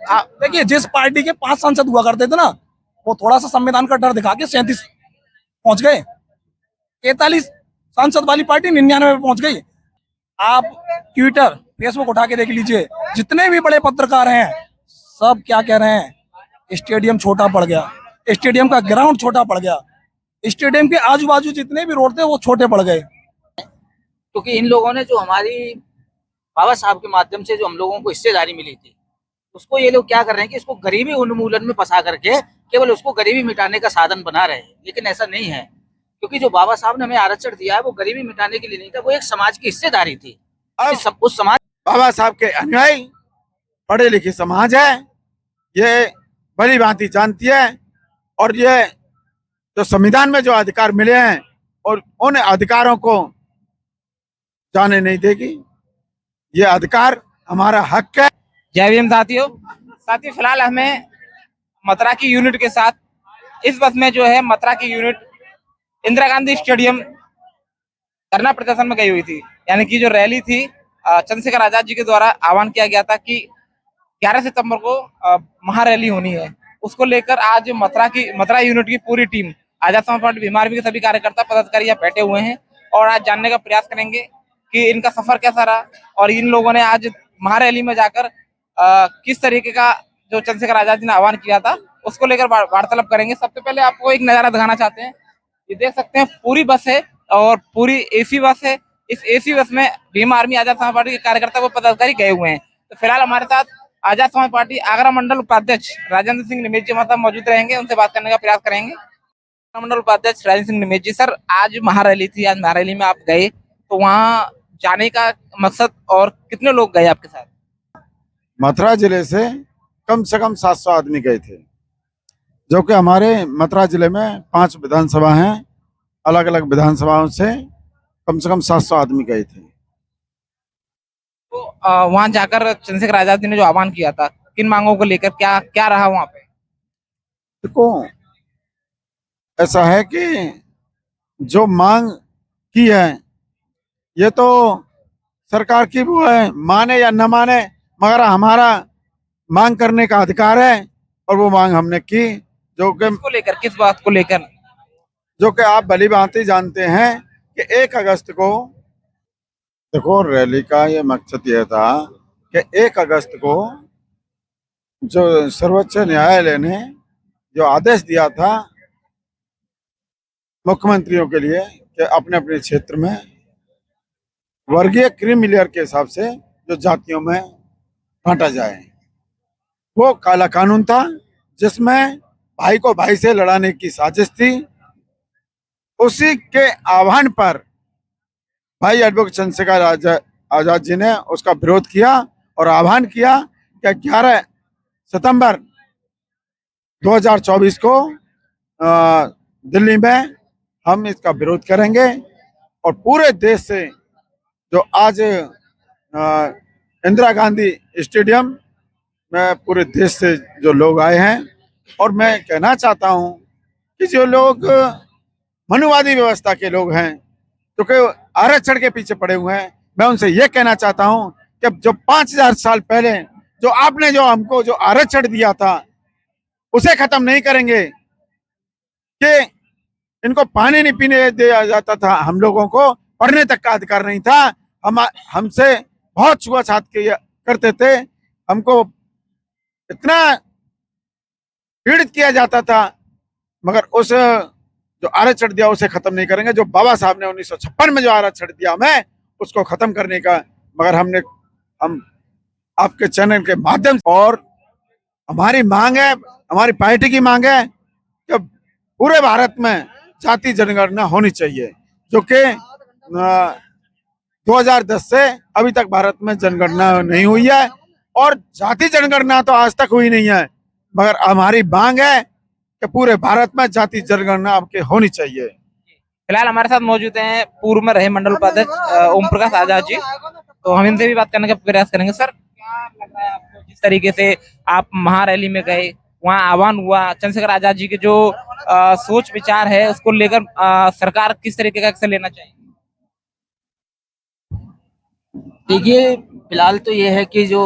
देखिए जिस पार्टी के 5 सांसद हुआ करते थे ना, वो थोड़ा सा संविधान का डर दिखा के 37 पहुंच गए। 43 सांसद वाली पार्टी 99 पे पहुंच गई। आप ट्विटर फेसबुक उठा के देख लीजिए, जितने भी बड़े पत्रकार हैं सब क्या कह रहे हैं, स्टेडियम छोटा पड़ गया, स्टेडियम का ग्राउंड छोटा पड़ गया, स्टेडियम के आजू बाजू जितने भी रोड थे वो छोटे पड़ गए। क्योंकि इन लोगों ने जो हमारी बाबा साहब के माध्यम से जो हम लोगों को हिस्सेदारी मिली थी, उसको ये लोग क्या कर रहे हैं कि इसको गरीबी उन्मूलन में फंसा करके केवल उसको गरीबी मिटाने का साधन बना रहे हैं। लेकिन ऐसा नहीं है, क्योंकि जो बाबा साहब ने हमें आरक्षण दिया है वो गरीबी मिटाने के लिए नहीं था, वो एक समाज की हिस्सेदारी थी। उस समाज बाबा साहब के अनुयायी पढ़े लिखे समाज है, ये भली भांति जानती है, और ये जो संविधान में जो अधिकार मिले हैं और उन अधिकारों को जाने नहीं देगी। ये अधिकार हमारा हक है। जय भीम साथियों। फिलहाल हमें मथुरा की यूनिट के साथ इस बस में जो है मथुरा की यूनिट इंदिरा गांधी स्टेडियम धरना प्रदर्शन में गई हुई थी। यानी कि जो रैली थी चंद्रशेखर आजाद जी के द्वारा आह्वान किया गया था कि 11 सितंबर को महारैली होनी है। उसको लेकर आज मथुरा यूनिट की पूरी team, Azad Samaj party Bhim army के सभी कार्यकर्ता पदाधिकारी यहाँ बैठे हुए हैं और आज जानने का प्रयास करेंगे कि इनका सफर कैसा रहा और इन लोगों ने आज महारैली में जाकर किस तरीके का जो चंद्रशेखर आजाद जी ने आह्वान किया था उसको लेकर वार्तालाप करेंगे। सबसे पहले आपको एक नजारा दिखाना चाहते हैं। ये देख सकते हैं पूरी बस है और पूरी एसी बस है। इस एसी बस में भीम आर्मी आजाद समाज पार्टी के कार्यकर्ता व पदाधिकारी गए हुए हैं। तो फिलहाल हमारे साथ आजाद समाज पार्टी आगरा मंडल उपाध्यक्ष राजेंद्र सिंह निमेश जी हमारे साथ मौजूद रहेंगे, उनसे बात करने का प्रयास करेंगे। मंडल उपाध्यक्ष राजेंद्र सिंह निमेश जी, सर आज महारैली थी, आज महारैली में आप गए, तो वहाँ जाने का मकसद और कितने लोग गए आपके साथ? मथुरा जिले से कम 700 आदमी गए थे, जो कि हमारे मथुरा जिले में 5 विधानसभा हैं। अलग अलग विधानसभाओं से कम 700 आदमी गए थे। तो वहां जाकर चंद्रशेखर आजाद जी ने जो आह्वान किया था, किन मांगों को लेकर क्या क्या रहा वहां पे? देखो, ऐसा है कि जो मांग की है ये तो सरकार की वो है, माने या न माने, मगर हमारा मांग करने का अधिकार है और वो मांग हमने की। जो कि किस बात को लेकर? जो कि आप भली भांति जानते हैं कि 1 अगस्त को, देखो रैली का ये मकसद यह था कि 1 अगस्त को जो सर्वोच्च न्यायालय ने जो आदेश दिया था मुख्यमंत्रियों के लिए कि अपने अपने क्षेत्र में वर्गीय क्रीमी लेयर के हिसाब से जो जातियों में बांटा जाए, वो काला कानून था जिसमें भाई को भाई से लड़ाने की साजिश थी। उसी के आह्वान पर भाई एडवोकेट चंद्रशेखर आजाद जी ने उसका विरोध किया और आह्वान किया कि 11 सितंबर 2024 को दिल्ली में हम इसका विरोध करेंगे और पूरे देश से जो आज इंदिरा गांधी स्टेडियम में पूरे देश से जो लोग आए हैं, और मैं कहना चाहता हूं कि जो लोग मनुवादी व्यवस्था के लोग हैं, जो कि आरक्षण के पीछे पड़े हुए हैं, मैं उनसे ये कहना चाहता हूं कि जो 5000 साल पहले जो आपने जो हमको जो आरक्षण दिया था उसे खत्म नहीं करेंगे कि इनको पानी नहीं पीने दिया जाता था, हम लोगों को पढ़ने तक का अधिकार नहीं था, हमसे बहुत छुआछूत करते थे, हमको इतना पीड़ित किया जाता था, मगर उस जो आरक्षण दिया उसे खत्म नहीं करेंगे। जो बाबा साहब ने 1956 में जो आरक्षण दिया हमें, उसको खत्म करने का, मगर हम आपके चैनल के माध्यम से, और हमारी मांग है, हमारी पार्टी की मांग है कि पूरे भारत में जाति जनगणना होनी चाहिए, जो कि 2010 से अभी तक भारत में जनगणना नहीं हुई है और जाति जनगणना तो आज तक हुई नहीं है, मगर हमारी मांग है कि पूरे भारत में जाति जनगणना आपके होनी चाहिए। फिलहाल हमारे साथ मौजूद हैं पूर्व में रहे मंडल उपाध्यक्ष ओम प्रकाश आजाद जी, तो हम इनसे भी बात करने का प्रयास करेंगे। सर क्या लग रहा है आपको, जिस तरीके से आप महारैली में गए, वहाँ आह्वान हुआ, चंद्रशेखर आजाद जी के जो सोच विचार है उसको लेकर सरकार किस तरीके का एक्शन लेना चाहिए? देखिए, फिलहाल तो ये है कि जो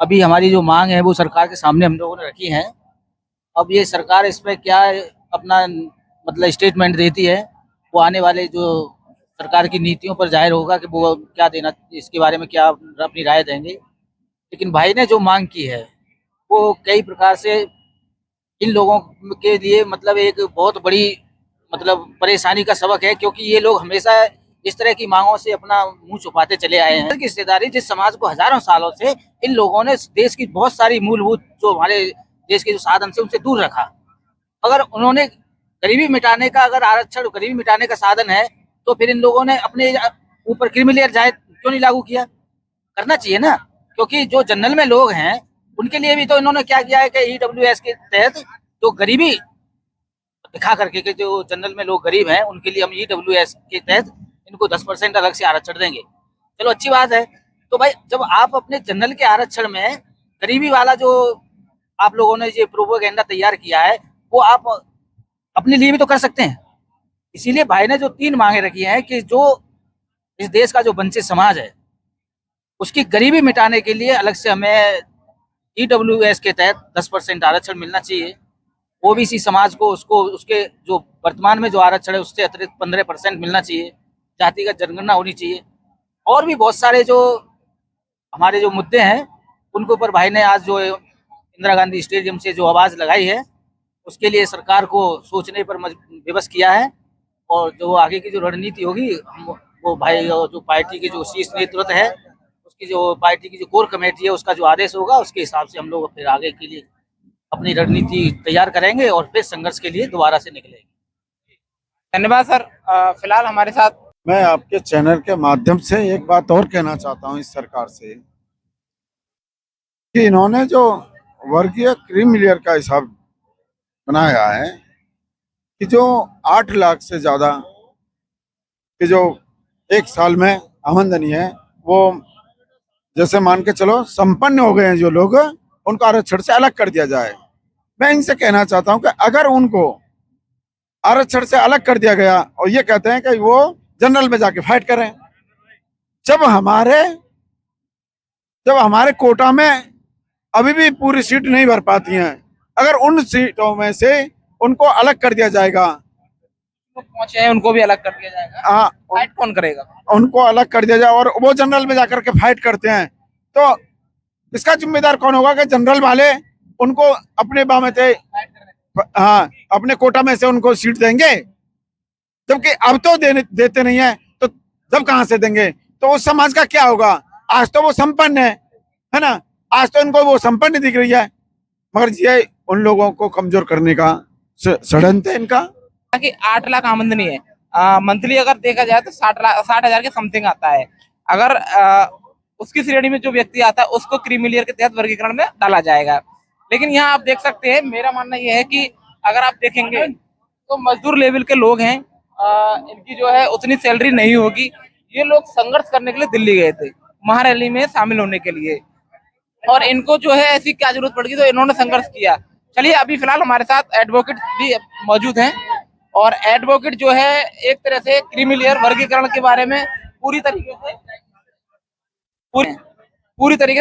अभी हमारी जो मांग है वो सरकार के सामने हम लोगों ने रखी है। अब ये सरकार इस पे क्या अपना मतलब स्टेटमेंट देती है, वो आने वाले जो सरकार की नीतियों पर जाहिर होगा कि वो क्या देना, इसके बारे में क्या अपनी राय देंगे। लेकिन भाई ने जो मांग की है वो कई प्रकार से इन लोगों के लिए मतलब एक बहुत बड़ी मतलब परेशानी का सबक है, क्योंकि ये लोग हमेशा इस तरह की मांगों से अपना मुंह छुपाते चले आए हैं। की हिस्सेदारी जिस समाज को हजारों सालों से इन लोगों ने देश की बहुत सारी मूलभूत जो हमारे देश के जो साधन से उनसे दूर रखा। अगर उन्होंने गरीबी मिटाने का, अगर आरक्षण गरीबी मिटाने का साधन है, तो फिर इन लोगों ने अपने ऊपर क्रीमी लेयर जाए क्यों नहीं लागू किया? करना चाहिए ना, क्योंकि जो जनरल में लोग हैं उनके लिए भी तो इन्होंने क्या किया है कि ईडब्ल्यूएस के तहत जो गरीबी दिखा करके कि जो जनरल में लोग गरीब हैं उनके लिए हम ईडब्ल्यूएस के तहत इनको 10% अलग से आरक्षण देंगे। चलो अच्छी बात है। तो भाई जब आप अपने जनरल के आरक्षण में गरीबी वाला जो आप लोगों ने ये प्रोपेगेंडा तैयार किया है वो आप अपने लिए भी तो कर सकते हैं। इसीलिए भाई ने जो 3 मांगे रखी हैं कि जो इस देश का जो वंचित समाज है उसकी गरीबी मिटाने के लिए अलग से हमें ईडब्ल्यूएस के तहत 10% आरक्षण मिलना चाहिए। ओबीसी समाज को उसको उसके जो वर्तमान में जो आरक्षण है उससे अतिरिक्त 15% मिलना चाहिए। जातिगत जनगणना होनी चाहिए। और भी बहुत सारे जो हमारे जो मुद्दे हैं उनके ऊपर भाई ने आज जो इंदिरा गांधी स्टेडियम से जो आवाज़ लगाई है उसके लिए सरकार को सोचने पर विवश किया है। और जो आगे की जो रणनीति होगी हम वो भाई जो पार्टी के जो शीर्ष नेतृत्व है उसकी जो पार्टी की जो कोर कमेटी है उसका जो आदेश होगा उसके हिसाब से हम लोग फिर आगे के लिए अपनी रणनीति तैयार करेंगे और फिर संघर्ष के लिए दोबारा से निकलेंगे। धन्यवाद सर। फिलहाल हमारे साथ मैं आपके चैनल के माध्यम से एक बात और कहना चाहता हूं इस सरकार से कि इन्होंने जो वर्गीय क्रीमी लेयर का हिसाब बनाया है कि जो 8 लाख से ज्यादा कि जो एक साल में आमदनी है वो जैसे मान के चलो संपन्न हो गए हैं जो लोग, उनको आरक्षण से अलग कर दिया जाए। मैं इनसे कहना चाहता हूं कि अगर उनको आरक्षण से अलग कर दिया गया और ये कहते हैं कि वो जनरल में जाके फाइट करें, जब हमारे कोटा में अभी भी पूरी सीट नहीं भर पाती हैं, अगर उन सीटों में से उनको अलग कर दिया जाएगा, पहुंचे हैं उनको भी अलग कर दिया जाएगा, हाँ फाइट कौन करेगा? उनको अलग कर दिया जाए और वो जनरल में जाकर के फाइट करते हैं, तो इसका जिम्मेदार कौन होगा कि जनरल वाले उनको अपने बामेते हाँ अपने कोटा में से उनको सीट देंगे, जबकि अब तो देते नहीं है, तो जब कहां से देंगे? तो उस समाज का क्या होगा? आज तो वो संपन्न है ना, आज तो इनको वो संपन्न दिख रही है, मगर ये उन लोगों को कमजोर करने का षड्यंत्र है इनका। कि 8 लाख आमदनी है, मंथली अगर देखा जाए तो 60,000 के समथिंग आता है। अगर उसकी श्रेणी में जो व्यक्ति आता है उसको क्रीमी लेयर के तहत वर्गीकरण में डाला जाएगा। लेकिन यहाँ आप देख सकते हैं, मेरा मानना यह है कि अगर आप देखेंगे तो मजदूर लेवल के लोग हैं, इनकी जो है उतनी सैलरी नहीं होगी। ये लोग संघर्ष करने के लिए दिल्ली गए थे महारैली में शामिल होने के लिए, और इनको जो है ऐसी क्या जरूरत पड़ गई तो इन्होंने संघर्ष किया। चलिए अभी फिलहाल हमारे साथ एडवोकेट भी मौजूद हैं, और एडवोकेट जो है एक तरह से क्रीमी लेयर वर्गीकरण के बारे में पूरी तरीके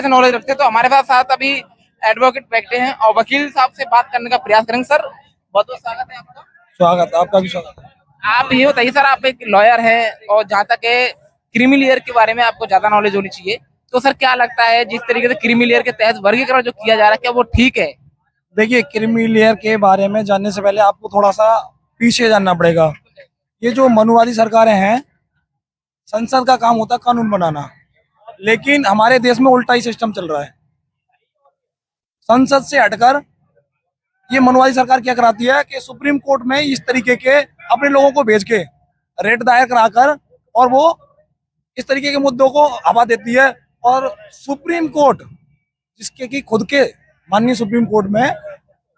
से नॉलेज रखते हैं। तो हमारे साथ अभी एडवोकेट बैठे हैं और वकील साहब से बात करने का प्रयास करेंगे। सर बहुत बहुत स्वागत है आपका। स्वागत, आपका भी स्वागत है। आप ये बताइए सर, आप एक लॉयर हैं और जहाँ तक है क्रीमी लेयर के बारे में आपको ज्यादा नॉलेज होनी चाहिए, तो सर क्या लगता है जिस तरीके से क्रीमी लेयर के तहत वर्गीकरण जो किया जा रहा है क्या वो ठीक है? देखिए, क्रीमी लेयर के बारे में जानने से पहले आपको थोड़ा सा पीछे जानना पड़ेगा। ये जो मनुवादी सरकारें हैं, संसद का काम होता है कानून बनाना, लेकिन हमारे देश में उल्टा ही सिस्टम चल रहा है। संसद से हटकर ये मनुवादी सरकार क्या कराती है कि सुप्रीम कोर्ट में इस तरीके के अपने लोगों को भेज के रेट दायर कराकर और वो इस तरीके के मुद्दों को हवा देती है। और सुप्रीम कोर्ट जिसके कि खुद के माननीय सुप्रीम कोर्ट में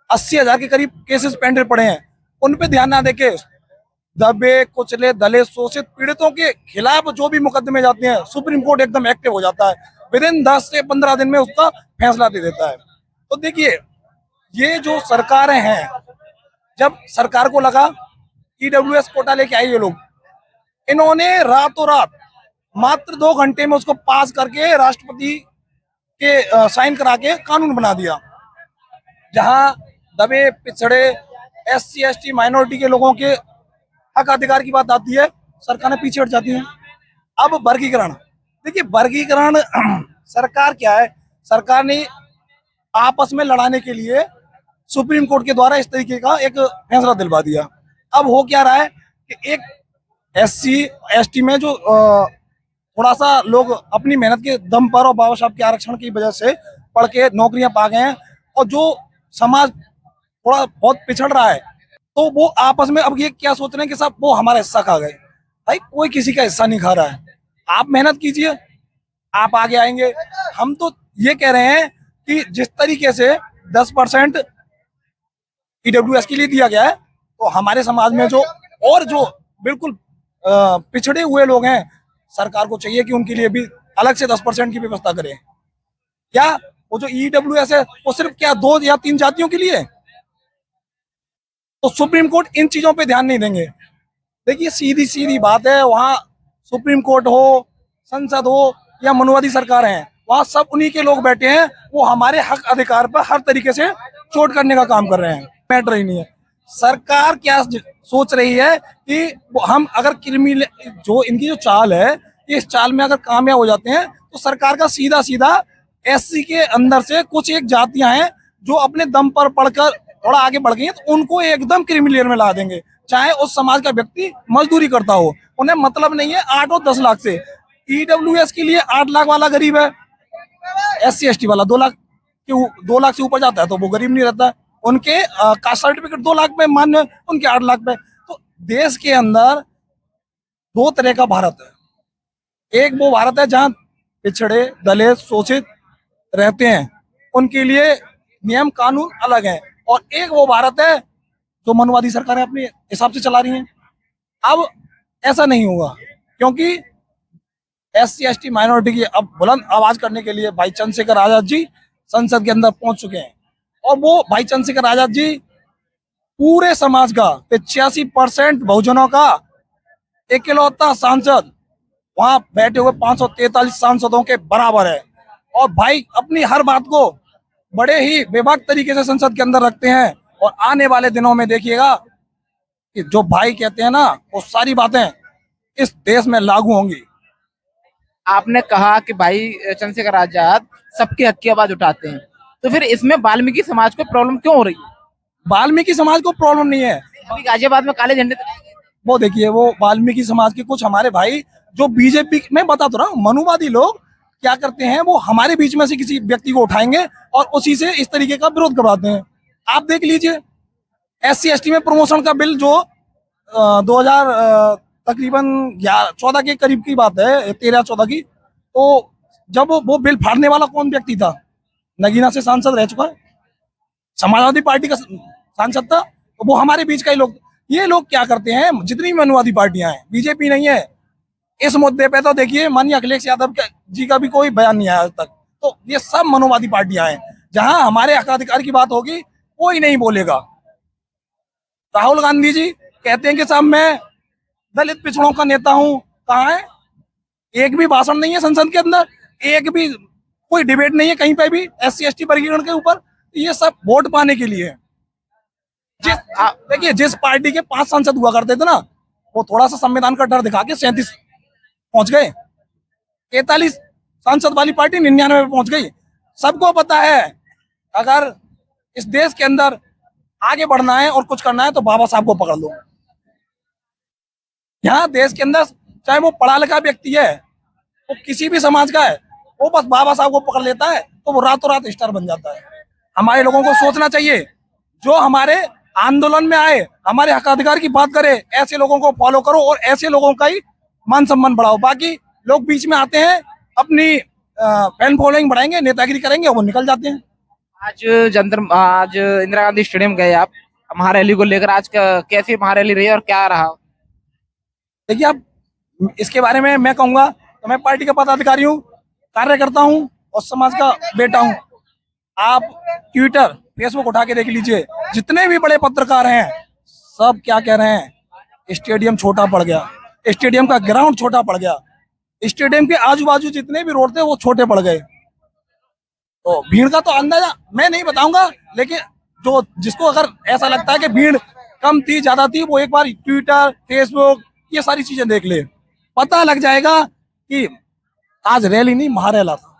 80,000 के करीब केसेस पेंडिंग पड़े हैं, उन पे ध्यान ना देके दबे कुचले दलित शोषित पीड़ितों के खिलाफ जो भी मुकदमे जाते हैं सुप्रीम कोर्ट एकदम एक्टिव हो जाता है, विद इन 10 से 15 दिन में उसका फैसला दे देता है। तो देखिए, ये जो सरकारें हैं, जब सरकार को लगा ईडब्ल्यूएस कोटा लेके आए ये लोग, इन्होंने रातों रात मात्र 2 घंटे में उसको पास करके राष्ट्रपति के साइन करा के कानून बना दिया, जहां दबे पिछड़े SC ST माइनॉरिटी के लोगों के हक अधिकार की बात आती है, सरकार ने पीछे हट जाती है। अब वर्गीकरण, देखिए वर्गीकरण सरकार क्या है, सरकार ने आपस में लड़ाने के लिए सुप्रीम कोर्ट के द्वारा इस तरीके का एक फैसला दिलवा दिया। अब हो क्या रहा है कि एक SC ST में जो थोड़ा सा लोग अपनी मेहनत के दम पर और बाबा साहब के आरक्षण की वजह से पढ़ के नौकरियां पा गए हैं, और जो समाज थोड़ा बहुत पिछड़ रहा है, तो वो आपस में अब ये क्या सोच रहे हैं कि साहब वो हमारा हिस्सा खा गए। भाई कोई किसी का हिस्सा नहीं खा रहा है, आप मेहनत कीजिए, आप आगे आएंगे। हम तो ये कह रहे हैं कि जिस तरीके से 10% EWS के लिए दिया गया है, तो हमारे समाज में जो और जो बिल्कुल पिछड़े हुए लोग हैं, सरकार को चाहिए कि उनके लिए भी अलग से 10% की व्यवस्था करें। क्या वो जो EWS है वो सिर्फ क्या 2 या 3 जातियों के लिए है? तो सुप्रीम कोर्ट इन चीजों पे ध्यान नहीं देंगे। देखिए सीधी सीधी बात है, वहाँ सुप्रीम कोर्ट हो, संसद हो या मनुवादी सरकार है, वहाँ सब उन्हीं के लोग बैठे हैं, वो हमारे हक अधिकार पर हर तरीके से चोट करने का काम कर रहे हैं। मैटर ही नहीं है। सरकार क्या सोच रही है कि हम अगर क्रिमिनल जो इनकी जो चाल है, इस चाल में अगर कामयाब हो जाते हैं, तो सरकार का सीधा सीधा SC के अंदर से कुछ एक जातियां हैं जो अपने दम पर पढ़कर थोड़ा आगे बढ़ गई हैं, तो उनको एकदम क्रिमिनल में ला देंगे, चाहे उस समाज का व्यक्ति मजदूरी करता हो। उन्हें मतलब नहीं है 8 और 10 लाख से। EWS के लिए 8 लाख वाला गरीब है, SC ST वाला 2 लाख 2 लाख से ऊपर जाता है तो वो गरीब नहीं रहता। उनके कास्ट सर्टिफिकेट 2 लाख पे मान्य, उनके 8 लाख पे। तो देश के अंदर 2 तरह का भारत है। एक वो भारत है जहाँ पिछड़े दलित शोषित रहते हैं, उनके लिए नियम कानून अलग है, और एक वो भारत है जो मनुवादी सरकारें अपने हिसाब से चला रही हैं। अब ऐसा नहीं होगा, क्योंकि SC ST माइनॉरिटी की अब बुलंद आवाज करने के लिए भाई चंद्रशेखर आजाद जी संसद के अंदर पहुंच चुके हैं, और वो भाई चंद्रशेखर आजाद जी पूरे समाज का 85% बहुजनों का इकलौता सांसद, वहां बैठे हुए 543 सांसदों के बराबर है, और भाई अपनी हर बात को बड़े ही बेबाक तरीके से संसद के अंदर रखते हैं। और आने वाले दिनों में देखिएगा कि जो भाई कहते हैं ना, वो सारी बातें इस देश में लागू होंगी। आपने कहा कि भाई चंद्रशेखर आजाद सबके हक की आवाज उठाते हैं, तो फिर इसमें वाल्मीकि समाज को प्रॉब्लम क्यों हो रही है? वाल्मीकि समाज को प्रॉब्लम नहीं है। अभी गाजियाबाद में काले झंडे वो देखिए, वो वाल्मीकि समाज के कुछ हमारे भाई जो बीजेपी में, बता तो रहा हूँ, मनुवादी लोग क्या करते हैं, वो हमारे बीच में से किसी व्यक्ति को उठाएंगे और उसी से इस तरीके का विरोध करवाते हैं। आप देख लीजिए SC ST में प्रमोशन का बिल जो 2000 तकरीबन 14 के करीब की बात है, 13-14 की, तो जब वो बिल फाड़ने वाला कौन व्यक्ति था? नगीना से सांसद रह चुका है, समाजवादी पार्टी का सांसद था, तो वो हमारे बीच का ही लोग। ये लोग क्या करते हैं, जितनी भी मनुवादी पार्टियां हैं, बीजेपी नहीं है, इस मुद्दे पे तो देखिए माननीय अखिलेश यादव जी का भी कोई बयान नहीं आया आज तक। तो ये सब मनुवादी पार्टियां हैं, जहां हमारे हक अधिकार की बात होगी कोई नहीं बोलेगा। राहुल गांधी जी कहते हैं कि साहब मैं दलित पिछड़ों का नेता हूं, कहाँ है? एक भी भाषण नहीं है संसद के अंदर, एक भी कोई डिबेट नहीं है कहीं पे भी SC ST वर्गीकरण के ऊपर। ये सब वोट पाने के लिए है। देखिए जिस पार्टी के 5 सांसद हुआ करते थे ना, वो थोड़ा सा संविधान का डर दिखा के 37 पहुंच गए। 43 सांसद वाली पार्टी 99 पे पहुंच गई। सबको पता है अगर इस देश के अंदर आगे बढ़ना है और कुछ करना है तो बाबा साहब को पकड़ लो। यहाँ देश के अंदर चाहे वो पढ़ा लिखा व्यक्ति है, वो किसी भी समाज का है, वो बस बाबा साहब को पकड़ लेता है तो वो रातों रात स्टार बन जाता है। हमारे लोगों को सोचना चाहिए, जो हमारे आंदोलन में आए, हमारे हक अधिकार की बात करे, ऐसे लोगों को फॉलो करो और ऐसे लोगों का ही मान सम्मान बढ़ाओ। बाकी लोग बीच में आते हैं, अपनी फैन फॉलोइंग बढ़ाएंगे, नेतागिरी करेंगे और वो निकल जाते हैं। आज इंदिरा गांधी स्टेडियम गए आप महारैली को लेकर, आज कैसी महारैली रही और क्या रहा? देखिए, अब इसके बारे में मैं कहूँगा तो मैं पार्टी का पदाधिकारी हूँ, कार्यकर्ता हूँ और समाज का बेटा हूँ। आप ट्विटर फेसबुक उठा के देख लीजिए, जितने भी बड़े पत्रकार हैं सब क्या कह रहे हैं, स्टेडियम छोटा पड़ गया, स्टेडियम का ग्राउंड छोटा पड़ गया, स्टेडियम के आजू बाजू जितने भी रोड थे वो छोटे पड़ गए। तो भीड़ का तो अंदाजा मैं नहीं बताऊंगा, लेकिन जो जिसको अगर ऐसा लगता है कि भीड़ कम थी ज्यादा थी, वो एक बार ट्विटर फेसबुक ये सारी चीजें देख ले, पता लग जाएगा कि आज रैली नहीं महारैला था।